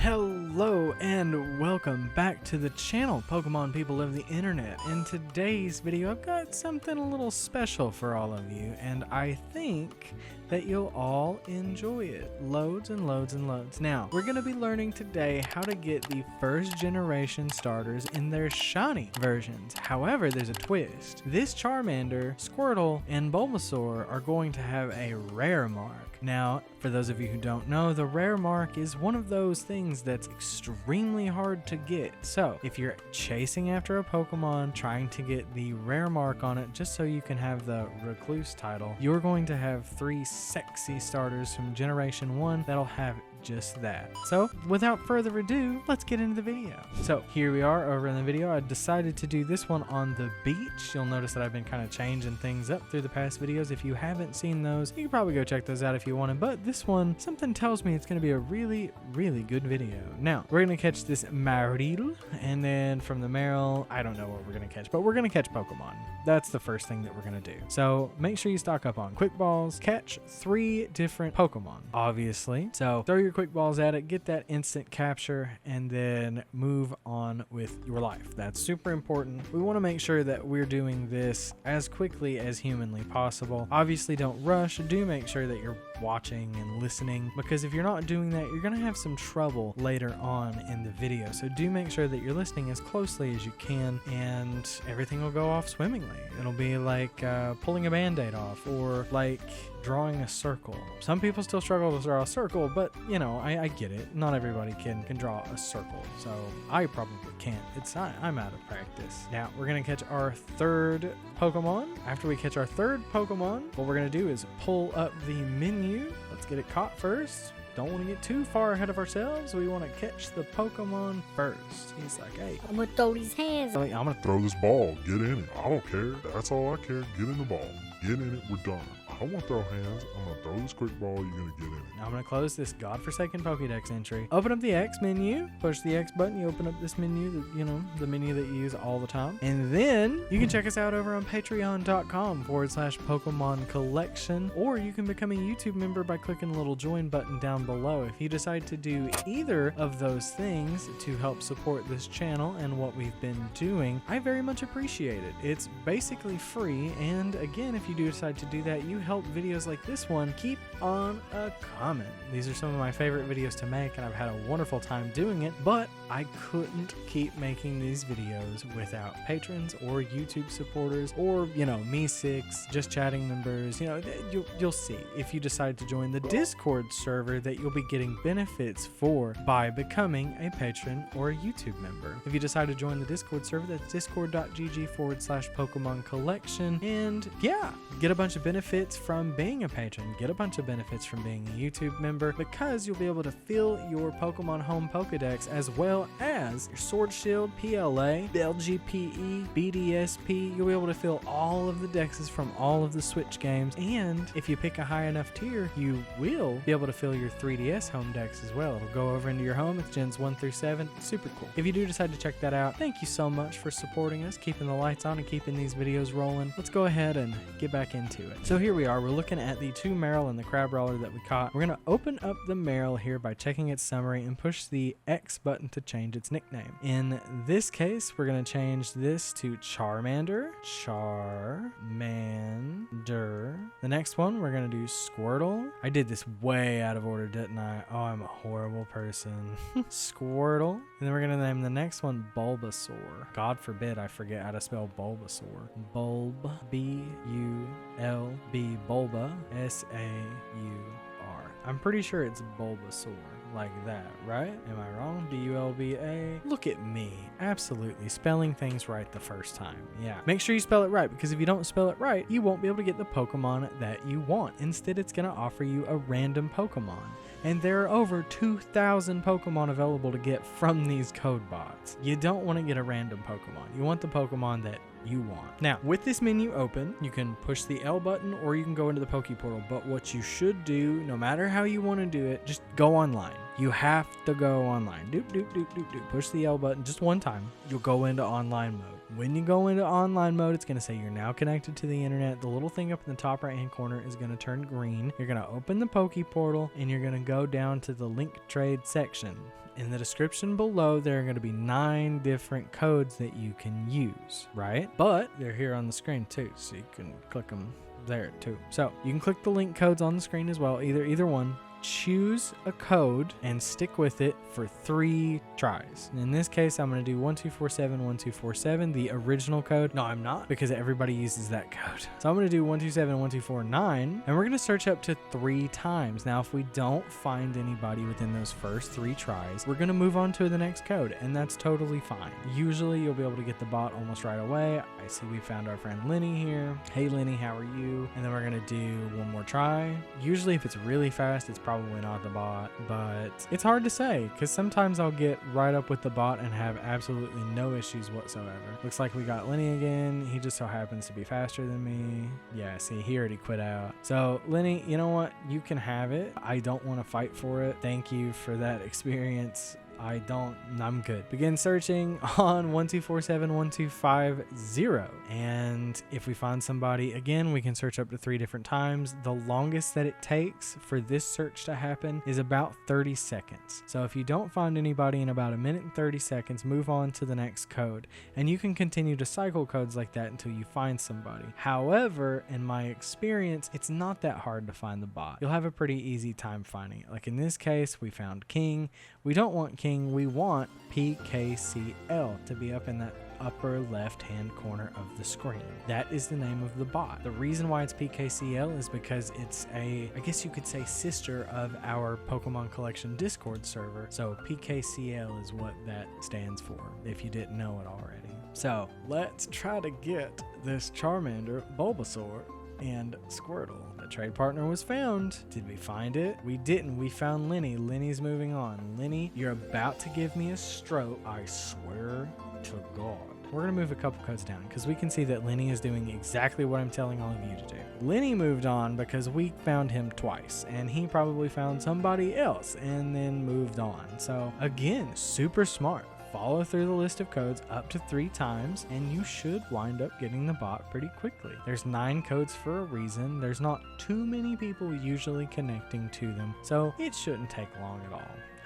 Hello and welcome back to the channel, Pokemon people of the internet. In today's video, I've got something a little special for all of you, and I think that you'll all enjoy it. Loads and loads and loads. Now, we're going to be learning today how to get the first generation starters in their shiny versions. However, there's a twist. This Charmander, Squirtle, and Bulbasaur are going to have a rare mark. Now, for those of you who don't know, the rare mark is one of those things that's extremely hard to get. So, if you're chasing after a Pokemon, trying to get the rare mark on it just so you can have the Recluse title, you're going to have 3 sexy starters from Generation 1 that'll have just that. So, without further ado, let's get into the video. So, here we are over in the video. I decided to do this one on the beach. You'll notice that I've been kind of changing things up through the past videos. If you haven't seen those, you can probably go check those out if you wanted. But this one, something tells me it's going to be a really, really good video. Now, we're going to catch this Marill, and then from the Marill, I don't know what we're going to catch, but we're going to catch Pokemon. That's the first thing that we're going to do. So, make sure you stock up on quick balls, catch 3 different Pokemon, obviously. So, throw your quick balls at it, get that instant capture, and then move on with your life. That's super important. We want to make sure that we're doing this as quickly as humanly possible. Obviously, don't rush. Do make sure that you're watching and listening, because if you're not doing that, you're going to have some trouble later on in the video. So do make sure that you're listening as closely as you can, and everything will go off swimmingly. It'll be like pulling a band-aid off, or like drawing a circle. Some people still struggle to draw a circle, but you know, I get it. Not everybody can draw a circle, so I probably can't. I'm out of practice. Now we're gonna catch our 3rd Pokemon. After we catch our 3rd Pokemon, what we're gonna do is pull up the menu. Let's get it caught first. Don't want to get too far ahead of ourselves. We want to catch the Pokemon first. He's like, hey, I'm gonna throw these hands. I'm gonna throw this ball. Get in it. I don't care. That's all I care. Get in the ball. Get in it. We're done. I won't throw hands. I'm gonna throw this quick ball. You're gonna get in it. Now I'm gonna close this godforsaken Pokédex entry. Open up the X menu. Push the X button. You open up this menu, the menu that you use all the time. And then you can check us out over on patreon.com/Pokemon Collection, or you can become a YouTube member by clicking the little join button down below. If you decide to do either of those things to help support this channel and what we've been doing, I very much appreciate it. It's basically free, and again, if you do decide to do that, you help videos like this one keep on a comment. These are some of my favorite videos to make, and I've had a wonderful time doing it, but I couldn't keep making these videos without patrons or YouTube supporters, or me 6 just chatting members. You'll see if you decide to join the Discord server that you'll be getting benefits for by becoming a patron or a YouTube member. If you decide to join the Discord server, that's discord.gg/Pokemon Collection, and yeah, get a bunch of benefits from being a patron, get a bunch of benefits from being a YouTube member, because you'll be able to fill your Pokemon Home Pokedex as well as your Sword Shield, PLA, LGPE, BDSP. You'll be able to fill all of the dexes from all of the Switch games, and if you pick a high enough tier, you will be able to fill your 3DS home dex as well. It'll go over into your home. It's gens 1 through 7. Super cool. If you do decide to check that out, thank you so much for supporting us, keeping the lights on and keeping these videos rolling. Let's go ahead and get back into it. So here we are. We're looking at the 2 Marill and the Crabrawler that we caught. We're going to open up the Marill here by checking its summary and push the X button to change its nickname. In this case, we're going to change this to Charmander. Charmander. The next one, we're going to do Squirtle. I did this way out of order, didn't I? Oh, I'm a horrible person. Squirtle. And then we're going to name the next one Bulbasaur. God forbid I forget how to spell Bulbasaur. Bulb, B-U-L-B, Bulba, S-A-U-R. I'm pretty sure it's Bulbasaur, like that, right? Am I wrong? B-U-L-B-A? Look at me. Absolutely. Spelling things right the first time. Yeah. Make sure you spell it right, because if you don't spell it right, you won't be able to get the Pokemon that you want. Instead, it's going to offer you a random Pokemon. And there are over 2,000 Pokemon available to get from these code bots. You don't want to get a random Pokemon. You want the Pokemon that you want. Now, with this menu open, you can push the L button or you can go into the Poke Portal. But what you should do, no matter how you want to do it, just go online. You have to go online. Doop, doop, doop, doop, doop. Push the L button just one time. You'll go into online mode. When you go into online mode, it's going to say you're now connected to the internet. The little thing up in the top right hand corner is going to turn green. You're going to open the Poke Portal and you're going to go down to the link trade section. in the description below, there are going to be 9 different codes that you can use, right? But they're here on the screen too, so you can click them there too. So you can click the link codes on the screen as well, either one. Choose a code and stick with it for 3 tries. In this case, I'm going to do 12471247, the original code. No, I'm not, because everybody uses that code. So I'm going to do 12712449, and we're going to search up to 3 times. Now, if we don't find anybody within those first 3 tries, we're going to move on to the next code, and that's totally fine. Usually, you'll be able to get the bot almost right away. I see we found our friend Lenny here. Hey, Lenny, how are you? And then we're going to do one more try. Usually, if it's really fast, it's probably not the bot, but it's hard to say because sometimes I'll get right up with the bot and have absolutely no issues whatsoever. Looks like we got Lenny again. He just so happens to be faster than me. Yeah, see, he already quit out. So Lenny, you know what? You can have it. I don't want to fight for it. Thank you for that experience. I'm good. Begin searching on 12471250. And if we find somebody, again, we can search up to 3 different times. The longest that it takes for this search to happen is about 30 seconds. So if you don't find anybody in about 1 minute and 30 seconds, move on to the next code. And you can continue to cycle codes like that until you find somebody. However, in my experience, it's not that hard to find the bot. You'll have a pretty easy time finding it. Like in this case, we found King. We don't want King. We want PKCL to be up in that upper left hand corner of the screen. That is the name of the bot. The reason why it's PKCL is because it's I guess you could say, sister of our Pokemon Collection Discord server. So PKCL is what that stands for, if you didn't know it already. So let's try to get this Charmander, Bulbasaur, and Squirtle. The trade partner was found. Did we find it? We didn't. We found Lenny. Lenny's moving on. Lenny, you're about to give me a stroke. I swear to God. We're going to move a couple codes down because we can see that Lenny is doing exactly what I'm telling all of you to do. Lenny moved on because we found him twice, and he probably found somebody else and then moved on. So again, super smart. Follow through the list of codes up to 3 times, and you should wind up getting the bot pretty quickly. There's 9 codes for a reason. There's not too many people usually connecting to them, so it shouldn't take long at all.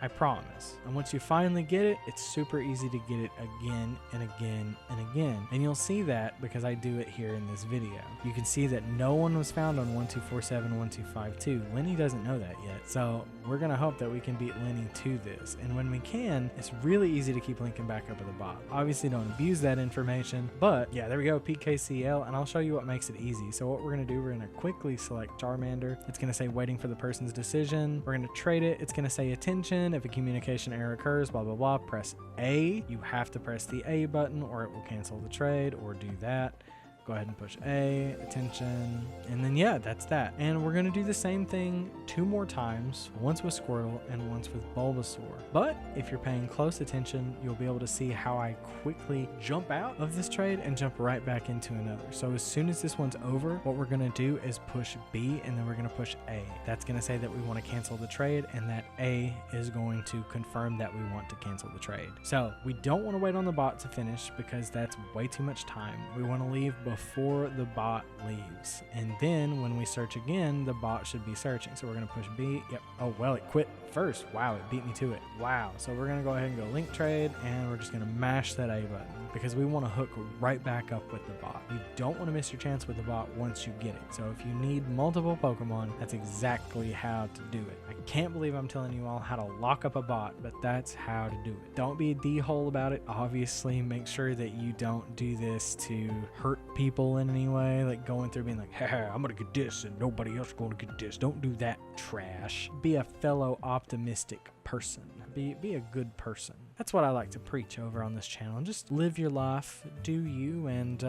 I promise. And once you finally get it, it's super easy to get it again and again and again. And you'll see that because I do it here in this video. You can see that no one was found on 12471252. Lenny doesn't know that yet. So we're going to hope that we can beat Lenny to this. And when we can, it's really easy to keep linking back up with the bot. Obviously don't abuse that information, but yeah, there we go, PKCL, and I'll show you what makes it easy. So what we're going to do, we're going to quickly select Charmander. It's going to say waiting for the person's decision. We're going to trade it. It's going to say attention. If a communication error occurs, blah, blah, blah, press A. You have to press the A button or it will cancel the trade, or do that. Go ahead and push A, attention, and then yeah, that's that. And we're going to do the same thing 2 more times, once with Squirtle and once with Bulbasaur. But if you're paying close attention, you'll be able to see how I quickly jump out of this trade and jump right back into another. So as soon as this one's over, what we're going to do is push B, and then we're going to push A. That's going to say that we want to cancel the trade, and that A is going to confirm that we want to cancel the trade. So we don't want to wait on the bot to finish because that's way too much time. We want to leave before the bot leaves, and then when we search again, the bot should be searching. So we're going to push B. Yep. Oh well, it quit first. Wow, it beat me to it. Wow. So we're going to go ahead and go link trade, and we're just going to mash that A button because we want to hook right back up with the bot. You don't want to miss your chance with the bot once you get it. So if you need multiple Pokemon, that's exactly how to do it. I can't believe I'm telling you all how to lock up a bot, but that's how to do it. Don't be a D-hole about it. Obviously, make sure that you don't do this to hurt people in any way, like going through being like, hey, I'm gonna get this and nobody else gonna get this. Don't do that trash. Be a fellow optimistic person. Be a good person. That's what I like to preach over on this channel. Just live your life, do you, and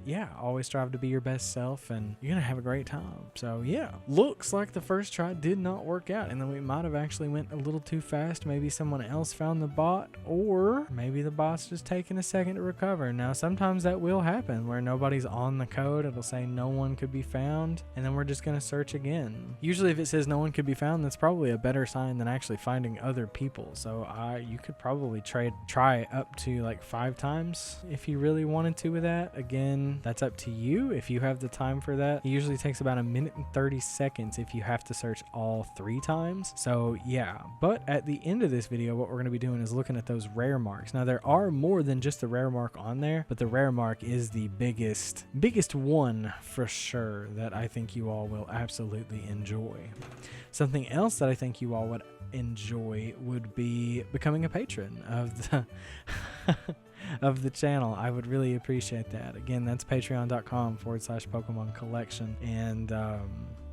yeah, always strive to be your best self, and you're gonna have a great time. So yeah, looks like the first try did not work out, and then we might have actually went a little too fast. Maybe someone else found the bot, or maybe the bot's just taking a second to recover. Now sometimes that will happen where nobody's on the code. It'll say no one could be found, and then we're just gonna search again. Usually if it says no one could be found, that's probably a better sign than actually finding other people. So you could probably probably try up to like 5 times if you really wanted to with that. Again, that's up to you if you have the time for that. It usually takes about 1 minute and 30 seconds if you have to search all 3 times. So yeah, but at the end of this video, what we're going to be doing is looking at those rare marks. Now there are more than just the rare mark on there, but the rare mark is the biggest one for sure that I think you all will absolutely enjoy. Something else that I think you all would enjoy would be becoming a patron of the of the channel. I would really appreciate that. Again, that's patreon.com/Pokemon collection, and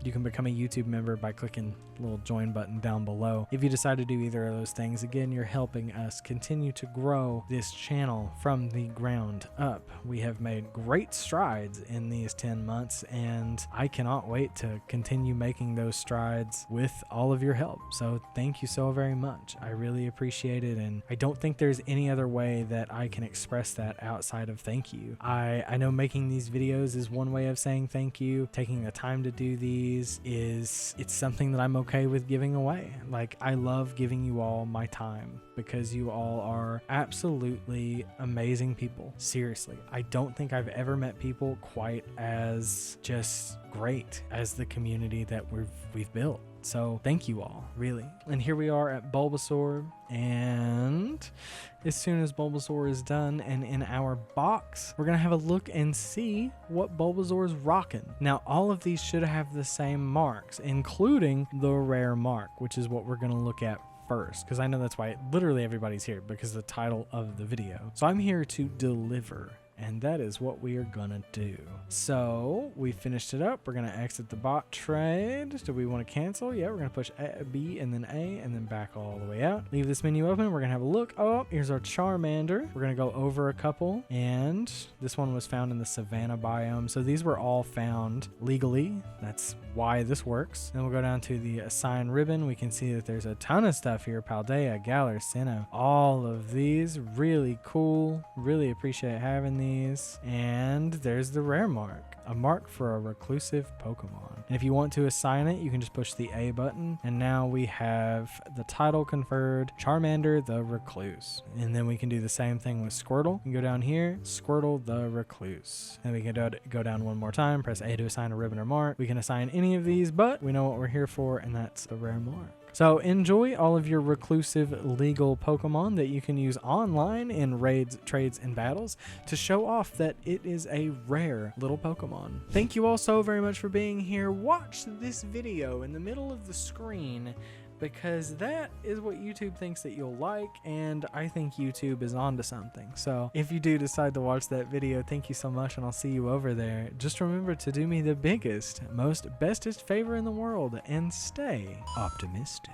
you can become a YouTube member by clicking the little join button down below. If you decide to do either of those things, again, you're helping us continue to grow this channel from the ground up. We have made great strides in these 10 months, and I cannot wait to continue making those strides with all of your help. So thank you so very much. I really appreciate it, and I don't think there's any other way that I can express that outside of thank you. I know making these videos is one way of saying thank you. Taking the time to do these it's something that I'm okay with giving away. Like, I love giving you all my time because you all are absolutely amazing people. Seriously, I don't think I've ever met people quite as just great as the community that we've built. So thank you all, really. And here we are at Bulbasaur, and as soon as Bulbasaur is done and in our box, we're gonna have a look and see what Bulbasaur's rocking. Now, all of these should have the same marks, including the rare mark, which is what we're gonna look at first, because I know that's why literally everybody's here, because of the title of the video. So I'm here to deliver, and that is what we are gonna do. So we finished it up. We're gonna exit the bot trade. Do we want to cancel? Yeah, we're gonna push B and then A and then back all the way out. Leave this menu open. We're gonna have a look. Oh, here's our Charmander. We're gonna go over a couple, and this one was found in the Savannah biome. So these were all found legally. That's why this works. Then we'll go down to the assign ribbon. We can see that there's a ton of stuff here. Paldea, Galar, Sinnoh, all of these really cool. Really appreciate having these. And there's the rare mark, a mark for a reclusive Pokemon. And if you want to assign it, you can just push the A button, and now we have the title conferred, Charmander the Recluse. And then we can do the same thing with Squirtle. You can go down here, Squirtle the Recluse. And we can go down one more time, press A to assign a ribbon or mark. We can assign any of these, but we know what we're here for, and that's the rare mark. So enjoy all of your reclusive legal Pokemon that you can use online in raids, trades, and battles to show off that it is a rare little Pokemon. Thank you all so very much for being here. Watch this video in the middle of the screen, because that is what YouTube thinks that you'll like, and I think YouTube is onto something. So if you do decide to watch that video, thank you so much, and I'll see you over there. Just remember to do me the biggest, most bestest favor in the world, and stay optimistic.